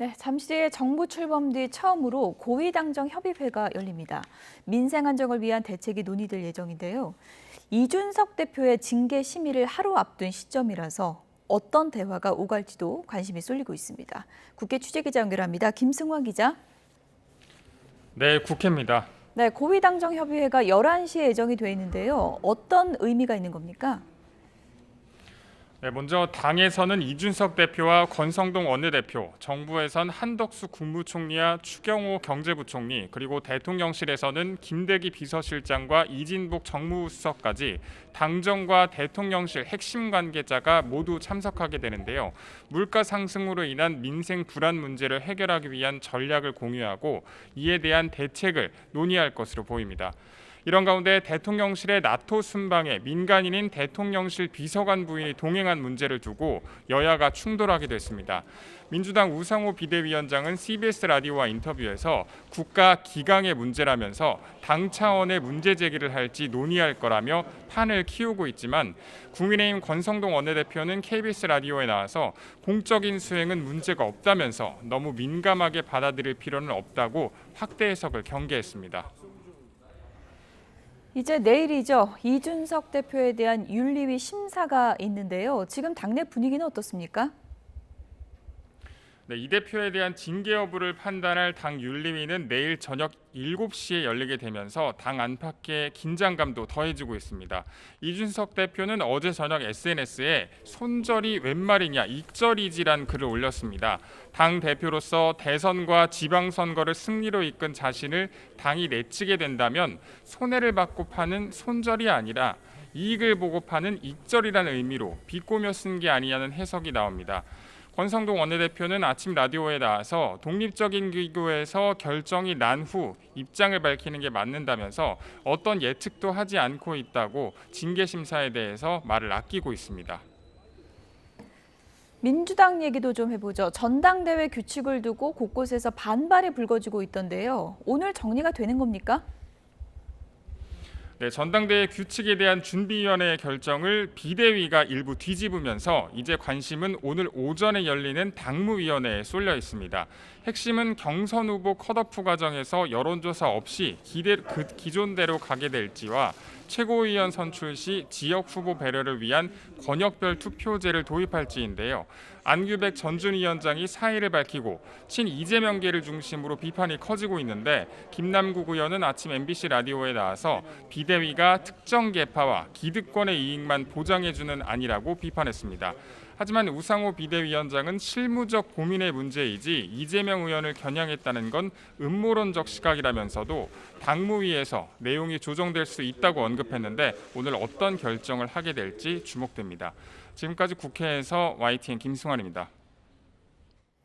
네, 잠시 뒤에 정부 출범 뒤 처음으로 고위당정 협의회가 열립니다. 민생 안정을 위한 대책이 논의될 예정인데요. 이준석 대표의 징계 심의를 하루 앞둔 시점이라서 어떤 대화가 오갈지도 관심이 쏠리고 있습니다. 국회 취재기자 연결합니다. 김승환 기자. 네, 국회입니다. 네, 고위당정 협의회가 11시에 예정이 돼 있는데요. 어떤 의미가 있는 겁니까? 네, 먼저 당에서는 이준석 대표와 권성동 원내대표, 정부에선 한덕수 국무총리와 추경호 경제부총리, 그리고 대통령실에서는 김대기 비서실장과 이진복 정무수석까지 당정과 대통령실 핵심 관계자가 모두 참석하게 되는데요. 물가 상승으로 인한 민생 불안 문제를 해결하기 위한 전략을 공유하고 이에 대한 대책을 논의할 것으로 보입니다. 이런 가운데 대통령실의 나토 순방에 민간인인 대통령실 비서관 부인이 동행한 문제를 두고 여야가 충돌하게 됐습니다. 민주당 우상호 비대위원장은 CBS 라디오와 인터뷰에서 국가 기강의 문제라면서 당 차원의 문제 제기를 할지 논의할 거라며 판을 키우고 있지만 국민의힘 권성동 원내대표는 KBS 라디오에 나와서 공적인 수행은 문제가 없다면서 너무 민감하게 받아들일 필요는 없다고 확대 해석을 경계했습니다. 이제 내일이죠. 이준석 대표에 대한 윤리위 심사가 있는데요. 지금 당내 분위기는 어떻습니까? 네, 이 대표에 대한 징계 여부를 판단할 당 윤리위는 내일 저녁 7시에 열리게 되면서 당 안팎의 긴장감도 더해지고 있습니다. 이준석 대표는 어제 저녁 SNS에 손절이 웬 말이냐 익절이지란 글을 올렸습니다. 당 대표로서 대선과 지방선거를 승리로 이끈 자신을 당이 내치게 된다면 손해를 받고 파는 손절이 아니라 이익을 보고 파는 익절이라는 의미로 비꼬며 쓴 게 아니냐는 해석이 나옵니다. 권성동 원내대표는 아침 라디오에 나와서 독립적인 기구에서 결정이 난 후 입장을 밝히는 게 맞는다면서 어떤 예측도 하지 않고 있다고 징계 심사에 대해서 말을 아끼고 있습니다. 민주당 얘기도 좀 해보죠. 전당대회 규칙을 두고 곳곳에서 반발이 불거지고 있던데요. 오늘 정리가 되는 겁니까? 네, 전당대회 규칙에 대한 준비위원회의 결정을 비대위가 일부 뒤집으면서 이제 관심은 오늘 오전에 열리는 당무위원회에 쏠려 있습니다. 핵심은 경선 후보 컷오프 과정에서 여론조사 없이 기존대로 가게 될지와 최고위원 선출 시 지역 후보 배려를 위한 권역별 투표제를 도입할지인데요. 안규백 전준위원장이 사의를 밝히고 친 이재명계를 중심으로 비판이 커지고 있는데 김남국 의원은 아침 MBC 라디오에 나와서 비대위가 특정 계파와 기득권의 이익만 보장해주는 아니라고 비판했습니다. 하지만 우상호 비대위원장은 실무적 고민의 문제이지 이재명 의원을 겨냥했다는 건 음모론적 시각이라면서도 당무위에서 내용이 조정될 수 있다고 언급했는데 오늘 어떤 결정을 하게 될지 주목됩니다. 지금까지 국회에서 YTN 김승환입니다.